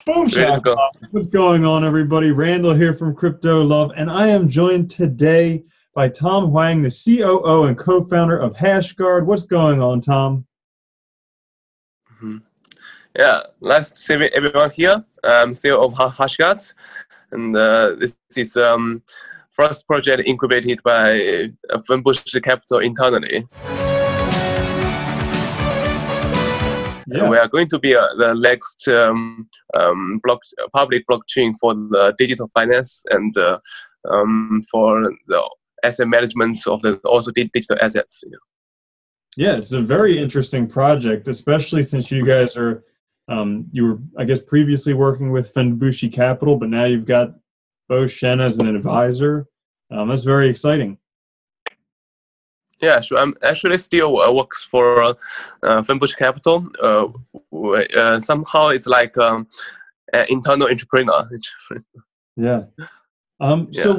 Boom Ready to shot. go. What's going on, everybody? Randall here from Crypto Love, and I am joined today by Tom Huang, the COO and co-founder of Hashgard. What's going on, Tom? Mhm. Yeah, nice to see everyone here. I'm CEO of Hashgard, and this is first project incubated by Fenbushi Capital internally. And Yeah, we are going to be the next public blockchain for the digital finance and for the asset management of the also digital assets. yeah, it's a very interesting project, especially since you guys are, you were, I guess, previously working with Fenbushi Capital, but now you've got Bo Shen as an advisor. That's very exciting. Yeah, sure. I'm actually still works for Fenbushi Capital. Somehow it's like an internal entrepreneur. Yeah. So Yeah.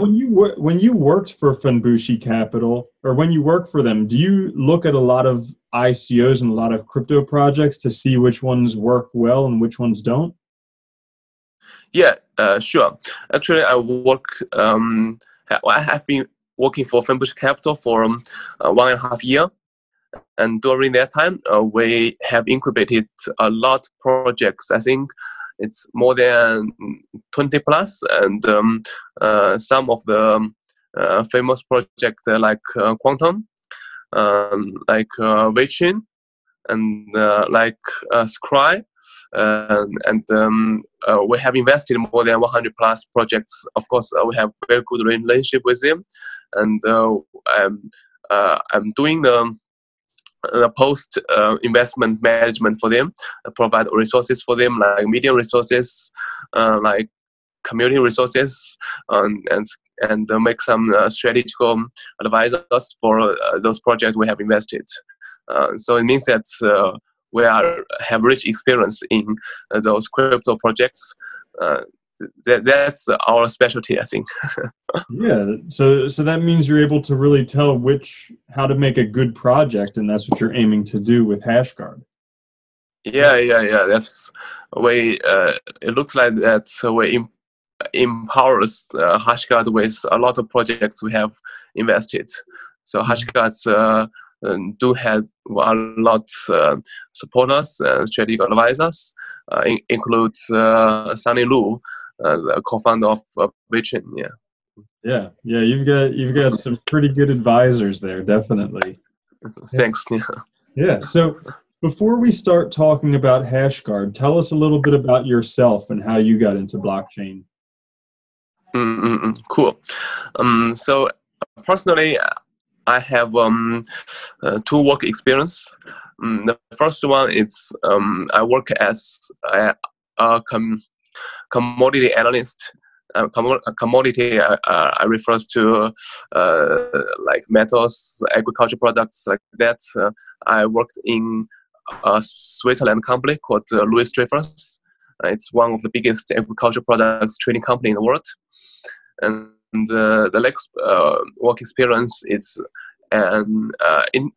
when you worked for Fenbushi Capital, or when you work for them, do you look at a lot of ICOs and a lot of crypto projects to see which ones work well and which ones don't? Yeah, sure. Actually, I have been working for Fenbushi Capital for 1.5 years. And during that time, we have incubated a lot of projects. I think it's more than 20 plus, and some of the famous projects like Quantum, like RunChain, and like Scry. We have invested in more than 100 plus projects. Of course, we have very good relationship with them, and I'm doing the post investment management for them, provide resources for them like media resources, like community resources, and make some strategical advisors for those projects we have invested. So it means that have rich experience in those crypto projects. Uh, that's our specialty, I think. Yeah, so that means you're able to really tell how to make a good project, and that's what you're aiming to do with Hashguard. Yeah. That's a way. It looks like that we empowers Hashgard with a lot of projects we have invested. So Hashgard do have a lot supporters and strategic advisors, includes Sunny Lu, the co-founder of RunChain. Yeah. Yeah, you've got some pretty good advisors there, definitely. Yeah. Thanks. Yeah. Yeah. So before we start talking about Hashguard, tell us a little bit about yourself and how you got into blockchain. Cool. So personally, I have two work experience. The first one is I work as a commodity analyst. Commodity I refers to like metals, agriculture products like that. I worked in a Switzerland company called Louis Dreyfus. It's one of the biggest agriculture products trading company in the world. And the next work experience is an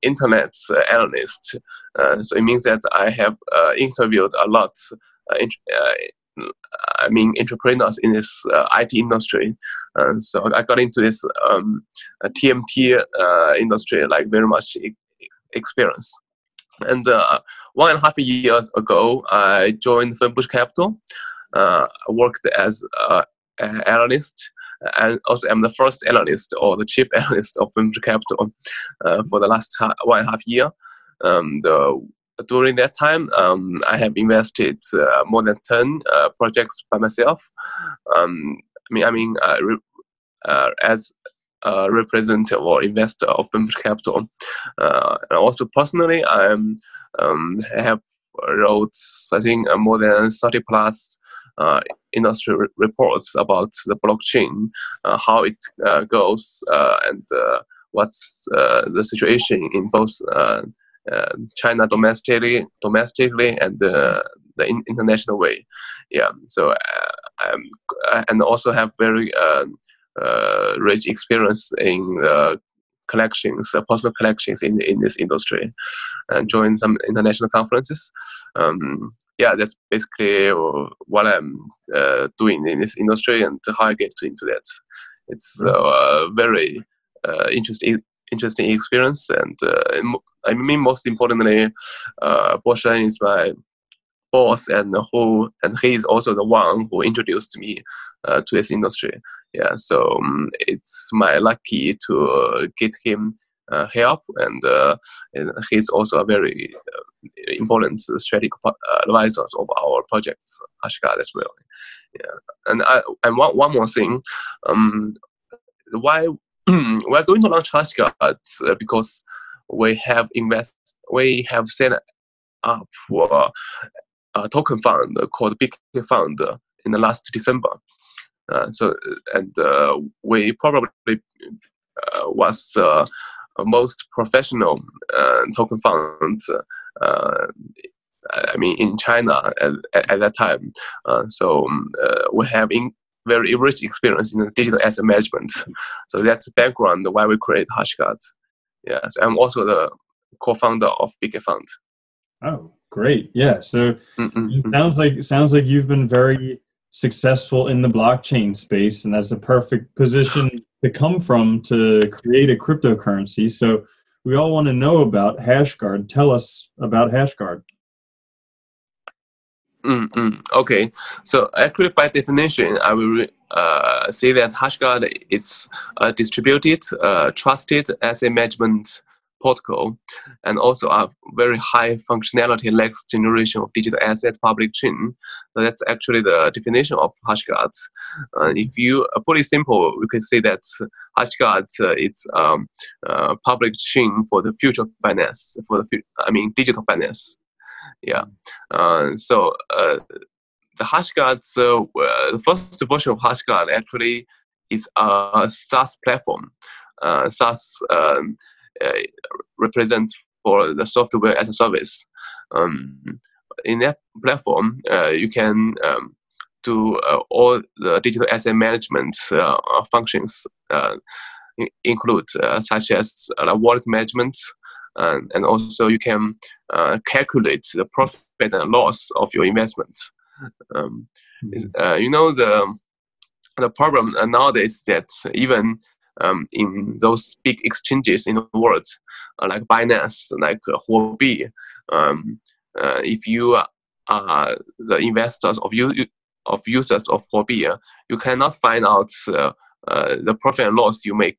internet analyst. So it means that I have interviewed a lot. I mean, entrepreneurs in this IT industry. So I got into this TMT industry like very much experience. And 1.5 years ago, I joined Fenbush Capital. I worked as an analyst, and also I'm the first analyst or the chief analyst of Fenbush Capital for the last 1.5 year. During that time, I have invested more than 10 projects by myself. As a representative or investor of Fenbush Capital. And also personally, I have wrote, I think, more than 30 plus industry reports about the blockchain, how it goes, and what's the situation in both China domestically and the international way. Yeah. So and also have very rich experience in collections, personal collections in this industry, and join some international conferences. Yeah, that's basically what I'm doing in this industry and how I get into that. It's a very interesting experience, and I mean, most importantly, Boshan is my boss, and he is also the one who introduced me to this industry. Yeah, so it's my lucky to get him help, and he's also a very important strategic advisors of our projects, Hashgard as well. Yeah, and one more thing, why we're going to launch Hashgard because we have set up a token fund called Big Fund in the last December. We probably was most professional token fund. I mean, in China at that time. We have very rich experience in digital asset management. So that's the background why we create Hashgard. Yeah, so I'm also the co-founder of Big Fund. Oh, great! Yeah, so it sounds like you've been very successful in the blockchain space, and that's a perfect position to come from to create a cryptocurrency. So we all want to know about Hashgard. Tell us about Hashgard. Okay, so actually by definition, I will say that Hashgard is a distributed, trusted asset management protocol, and also a very high functionality next generation of digital asset public chain. So that's actually the definition of Hashgard. If you put it simple, we can say that Hashgard it's public chain for the future of finance, digital finance. Yeah. The Hashgard, the first version of Hashgard actually is a SaaS platform. SaaS represents for the software as a service. In that platform, you can do all the digital asset management functions, include such as wallet management, and also you can calculate the profit and loss of your investments. The problem nowadays that even in those big exchanges in the world, like Binance, like Huobi, if you are the investors of users of Huobi, you cannot find out the profit and loss you make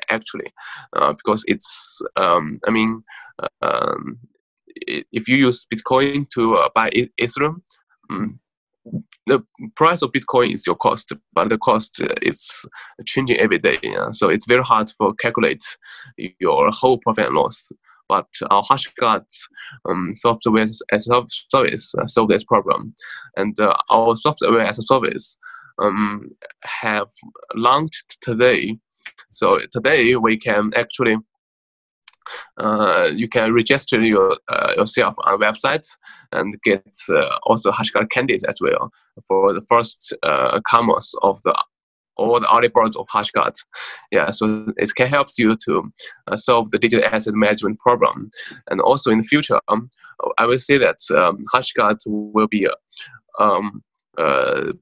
actually, because it's if you use Bitcoin to buy Ethereum, the price of Bitcoin is your cost, but the cost is changing every day. So it's very hard to calculate your whole profit and loss. But our Hashgard software as a service solve this problem, and our software as a service have launched today. So today we can actually you can register yourself on websites and get also Hashgard candies as well for the first commerce of all the early birds of Hashgard. Yeah, so it can help you to solve the digital asset management problem. And also in the future, I will say that Hashgard will be a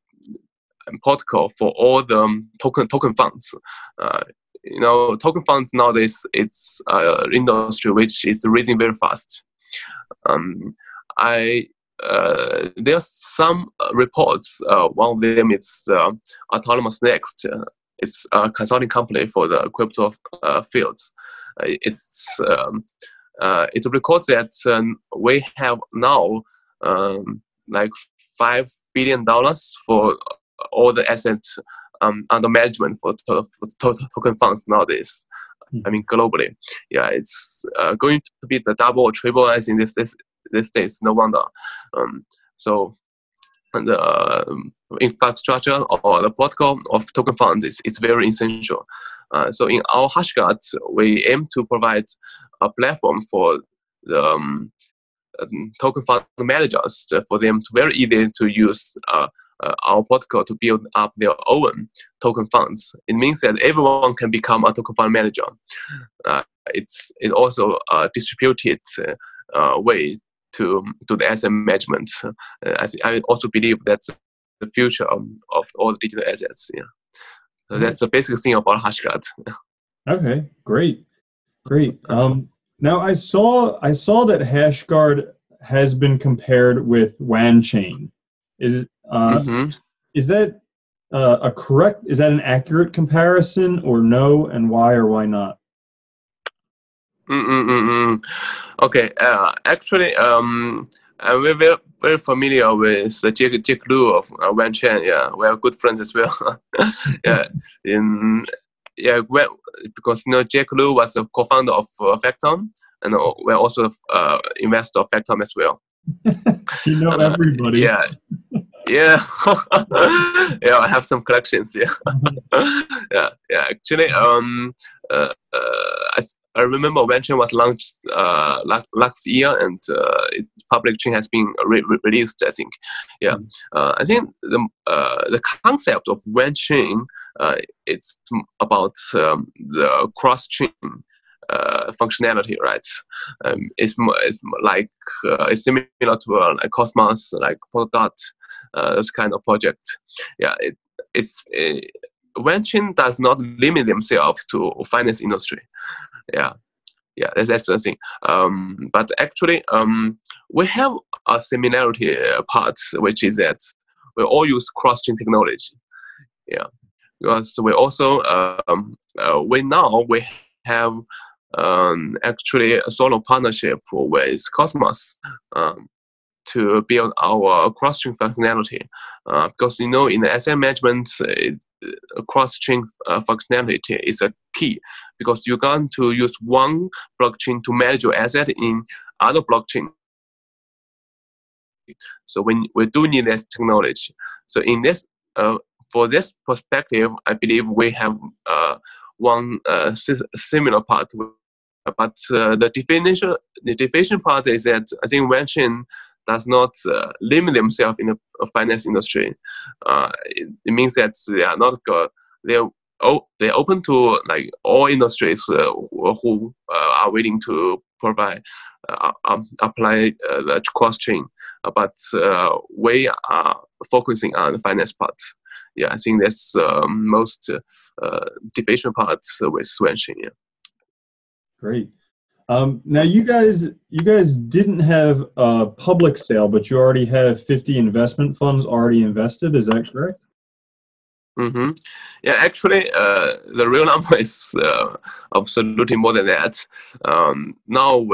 protocol for all the token funds. Token funds nowadays, it's industry which is rising very fast. There's some reports. One of them is Autonomous Next. It's a consulting company for the crypto fields. It records that we have now like $5 billion for all the assets under management for token funds nowadays. I mean, globally. Yeah, it's going to be the double or triple as in this days, no wonder. So the infrastructure or the protocol of token funds it's very essential. So in our Hashgard, we aim to provide a platform for the token fund managers for them to very easy to use our protocol to build up their own token funds. It means that everyone can become a token fund manager. It's also a distributed way to do the asset management. I also believe that's the future of all digital assets. Yeah, so that's the basic thing about Hashgard. Okay, great. Now I saw that Hashgard has been compared with RunChain. Is that is that an accurate comparison, or no, and why or why not? Okay, actually, I'm very, very familiar with the Jack Lu of RunChain. Yeah, we are good friends as well. Yeah, because Jack Lu was a co-founder of Factom, and we're also investor of Factom as well. You know everybody. Yeah. Yeah, yeah, I have some collections. Yeah, yeah. Actually, I remember RunChain was launched last year, and its public chain has been released. I think. Yeah, I think the concept of RunChain it's about the cross-chain functionality, right? It's like it's similar to like Cosmos, like Polkadot. This kind of project. Yeah, RunChain does not limit themselves to finance industry. Yeah, that's the thing. But actually, we have a similarity part, which is that we all use cross-chain technology. Yeah, because we also we have actually a solo partnership with Cosmos. To build our cross-chain functionality, because in the asset management, cross-chain functionality is a key, because you're going to use one blockchain to manage your asset in other blockchain. So we do need this technology. So in this, for this perspective, I believe we have one similar part. But the definition part is that I think RunChain does not limit themselves in the finance industry. It means that they are not they're open to like all industries who are willing to provide apply the cross chain. But we are focusing on the finance part. Yeah, I think that's most division part with RunChain. Yeah. Great. Now you guys didn't have a public sale, but you already have 50 investment funds already invested. Is that correct? Yeah, actually, the real number is absolutely more than that. Now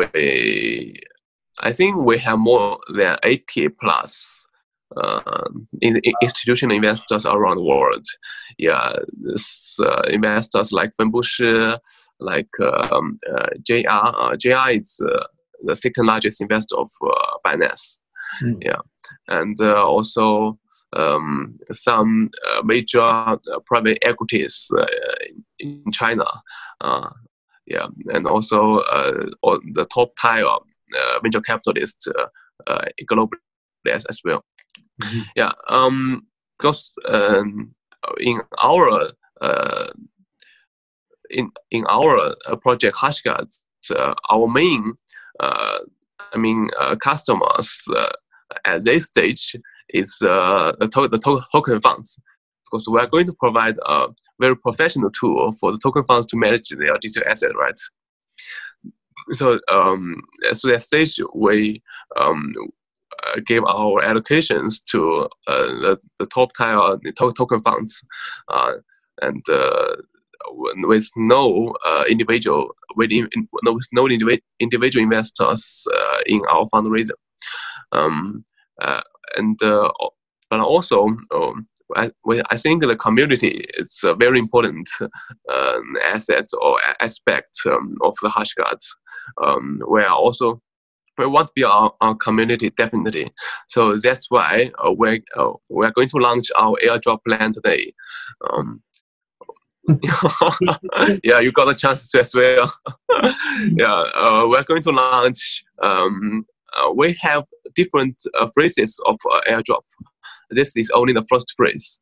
I think we have more than 80 plus institutional investors around the world. Yeah, this, investors like Fenbushi, like JR. JR is the second largest investor of Binance. Yeah, and also some major private equities in China. Yeah, and also the top tier venture capitalists globally as well. Yeah, because in our project Hashgard, our main customers at this stage is the token funds, because we are going to provide a very professional tool for the token funds to manage their digital asset, right? So so at stage we gave our allocations to the top tier token funds, and with no individual individual investors in our fundraising. But also, I think the community is a very important asset or aspect of the Hashgard. We want to be our community, definitely. So that's why we're going to launch our airdrop plan today. Yeah, you got a chance to as well. Yeah, we're going to launch. We have different phases of airdrop. this is only the first phase.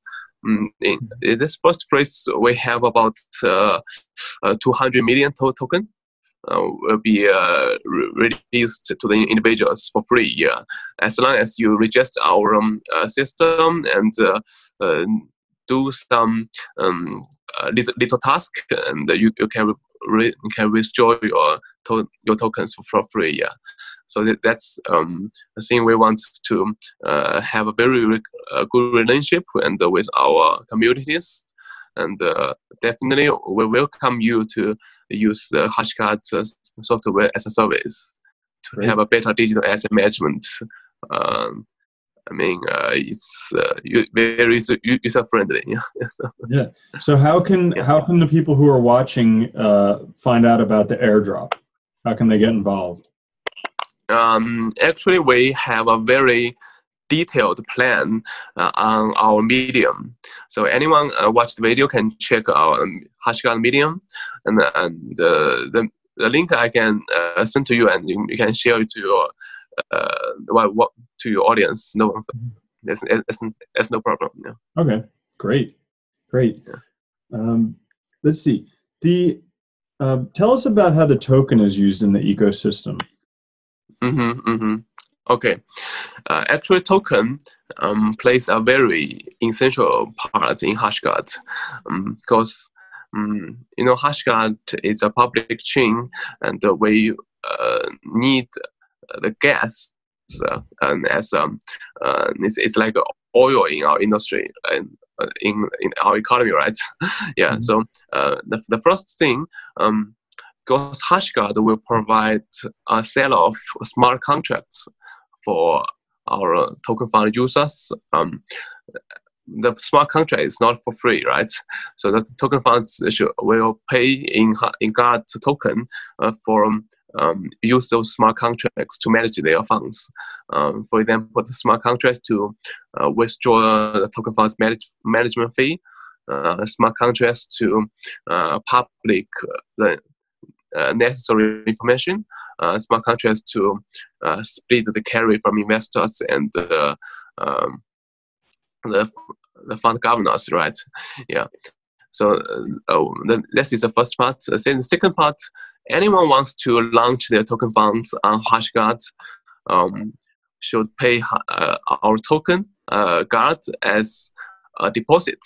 In this first phase, we have about 200 million token. Will be released to the individuals for free, as long as you register our system and do some little task, and you can restore your tokens for free. So that's the thing we want to have a very good relationship and with our communities. And definitely we welcome you to use the Hashgard software as a service to have a better digital asset management. It's very user friendly. Yeah. So how can the people who are watching find out about the airdrop? How can they get involved? Actually, we have a very detailed plan on our Medium. So anyone watch the video can check our Hashgard Medium, and the link I can send to you, and you can share it to your to your audience. No, that's no problem. Yeah. Okay, great. Yeah. Let's see. Tell us about how the token is used in the ecosystem. Okay. Actually, token plays a very essential part in Hashgard, because Hashgard is a public chain, and we need the gas, and as it's like oil in our industry and in our economy, right? Yeah. So the first thing. Because Hashgard will provide a set of smart contracts for our token fund users. The smart contract is not for free, right? So the token funds will pay in guard token for use those smart contracts to manage their funds. For example, the smart contracts to withdraw the token funds management fee, smart contracts to public the necessary information, smart contracts to split the carry from investors and the fund governors, right? Yeah. So this is the first part. The second part, anyone wants to launch their token funds on Hashgard should pay our token guard as a deposit.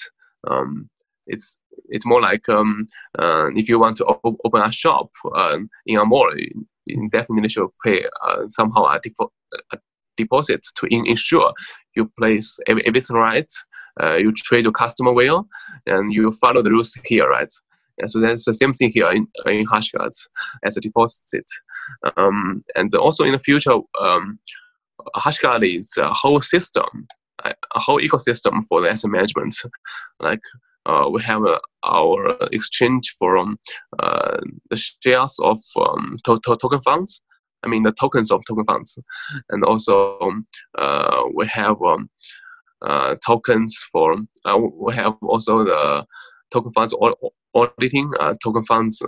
It's more like if you want to open a shop in a mall, you definitely should pay somehow a deposit to ensure you place everything right, you treat your customer well, and you follow the rules here, right? And so that's the same thing here in Hashgard as a deposit. And also in the future, Hashgard is a whole system, a whole ecosystem for the asset management. Like we have our exchange for the shares of token funds. I mean the tokens of token funds, and also we have tokens for. We have also the token funds auditing, token funds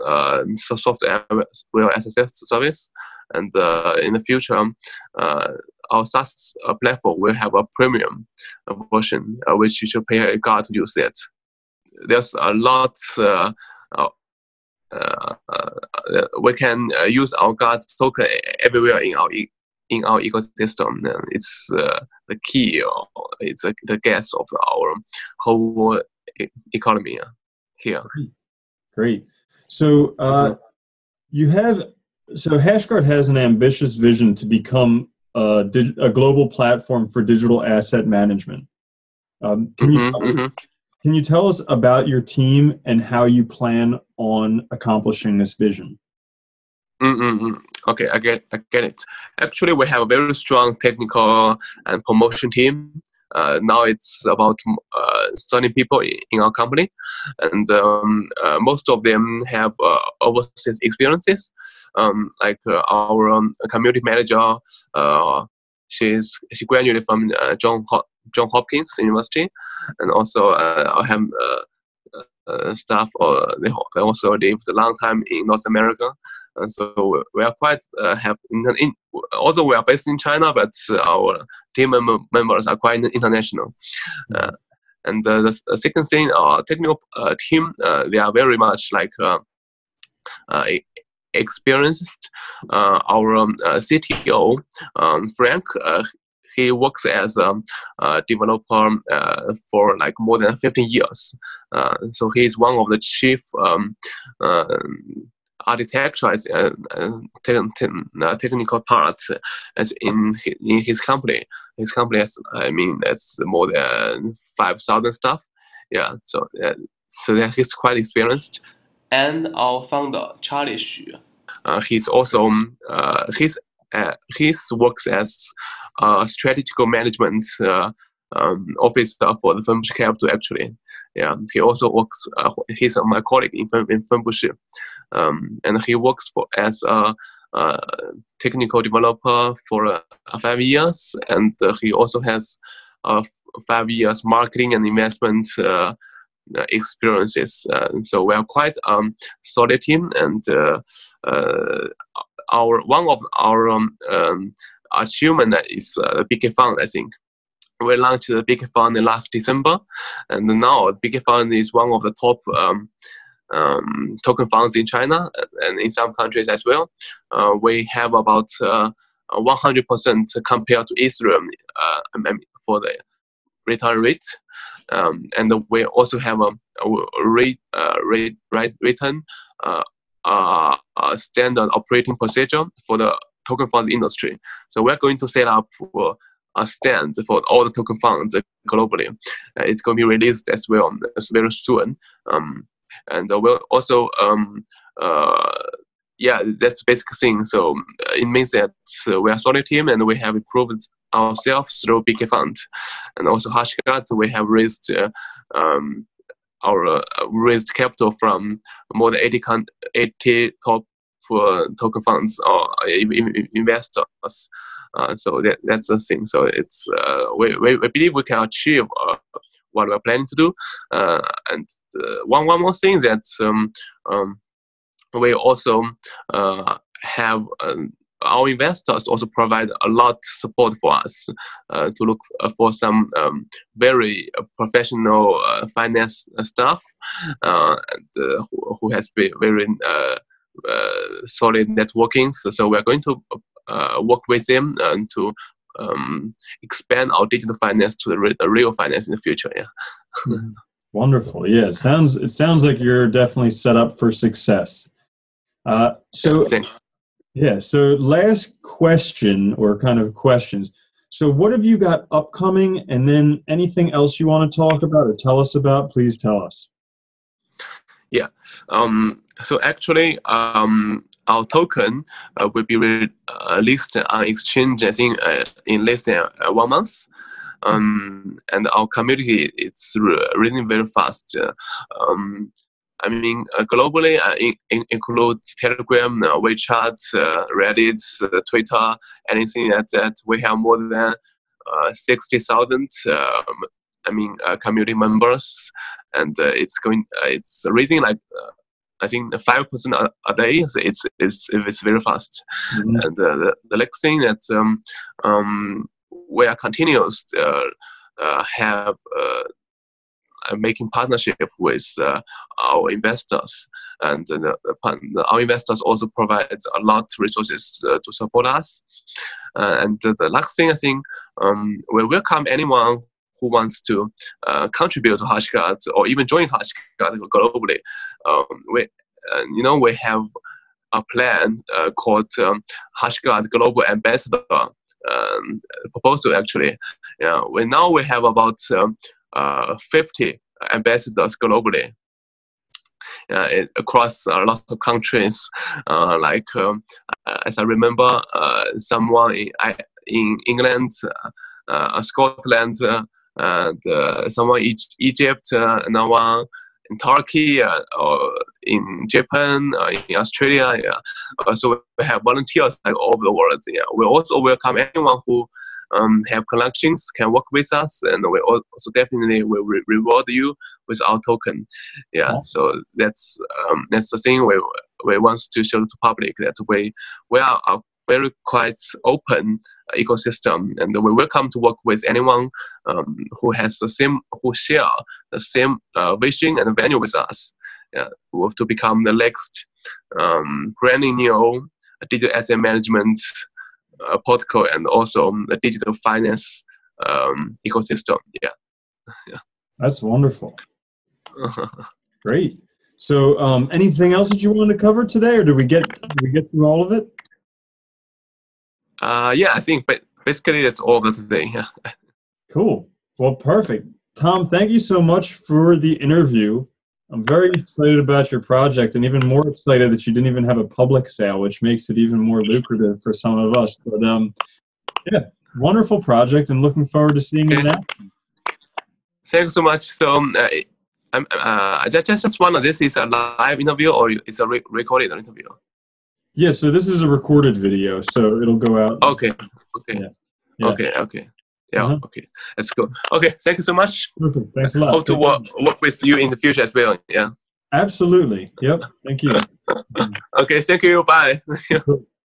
software as a service, and in the future, our SaaS platform will have a premium version, which you should pay a guard to use it. There's a lot. We can use our guard token everywhere in our ecosystem. It's the key. It's the gas of our whole economy here. Great. So Hashgard has an ambitious vision to become a global platform for digital asset management. Can you tell us about your team and how you plan on accomplishing this vision? Okay, I get it. Actually, we have a very strong technical and promotion team. Now it's about 30 people in our company, and most of them have overseas experiences. Like our community manager, she graduated from John Hopkins University, and also I have staff, they also lived a long time in North America, and so we are quite have. Also, we are based in China, but our team members are quite international. And the second thing, our technical team, they are very much like experienced. Our CTO, Frank, he works as a developer for like more than 15 years. So he's one of the chief architecture technical parts as in his company. His company has, that's more than 5,000 staff. Yeah, so that he's quite experienced. And our founder, Charlie Xu, he's also his works as strategic management officer for the Fenbushi Capital. Actually, yeah, he also works. He's my colleague in Fenbushi, and he works as a technical developer for 5 years, and he also has 5 years marketing and investment experiences. So we are quite solid team, and one of our achievement is BK Fund. I think we launched the BK Fund last December, and now BK Fund is one of the top token funds in China and in some countries as well. We have about 100% compared to Ethereum for the return rate. And we also have a written standard operating procedure for the token funds industry. So we're going to set up a stand for all the token funds globally. It's going to be released as well very soon. And we'll also, yeah, that's the basic thing. So it means that we are a solid team, and we have improved ourselves through BK Fund, and also Hashgard. We have raised raised capital from more than 80 top token funds or investors. So that's the thing. So it's we believe we can achieve what we're planning to do. And one more thing that we also have. Our investors also provide a lot of support for us to look for some very professional finance staff and who has been very solid networking. So we're going to work with them and to expand our digital finance to the real finance in the future. Yeah. Wonderful. Yeah, it sounds like you're definitely set up for success. So. Thanks. Yeah, so last question, or kind of questions. So what have you got upcoming, and then anything else you want to talk about or tell us about, please tell us. Yeah, so actually our token will be released on exchange, I think, in less than 1 month. And our community, it's rising very fast. Globally, include Telegram, WeChat, Reddit, Twitter, anything like that. We have more than 60,000, community members, and it's raising like I think 5% a day. It's very fast. Mm-hmm. And the next thing that we are continuous have. Making partnership with our investors, and our investors also provide a lot of resources to support us. And the last thing, I think, we welcome anyone who wants to contribute to Hashgard or even join Hashgard globally. We have a plan called Hashgard Global Ambassador proposal. Actually, we have about 50 ambassadors globally across a lot of countries. As I remember, someone in England, Scotland, and someone in Egypt, another one in Turkey, or in Japan, in Australia. So we have volunteers all over the world. Yeah. We also welcome anyone who have connections can work with us, and we also definitely will reward you with our token. Yeah, so that's the thing we want to show to the public, that we are a very quite open ecosystem, and we welcome to work with anyone who share the same vision and value with us. To become the next brand new digital asset management protocol, and also the digital finance ecosystem. Yeah. That's wonderful. Great. So, anything else that you wanted to cover today, or did we get through all of it? Yeah, I think basically that's all of today. Yeah. Cool. Well, perfect. Tom, thank you so much for the interview. I'm very excited about your project, and even more excited that you didn't even have a public sale, which makes it even more lucrative for some of us. But yeah, wonderful project, and looking forward to seeing it in action. Thank you so much. So I just wonder, this is a live interview or it's a recorded interview? Yeah, so this is a recorded video, so it'll go out. Okay. Yeah. Okay. Yeah, okay. That's good. Okay, thank you so much. Perfect. Thanks a lot. Hope to work with you in the future as well. Yeah. Absolutely. Yep. Thank you. Okay, thank you. Bye.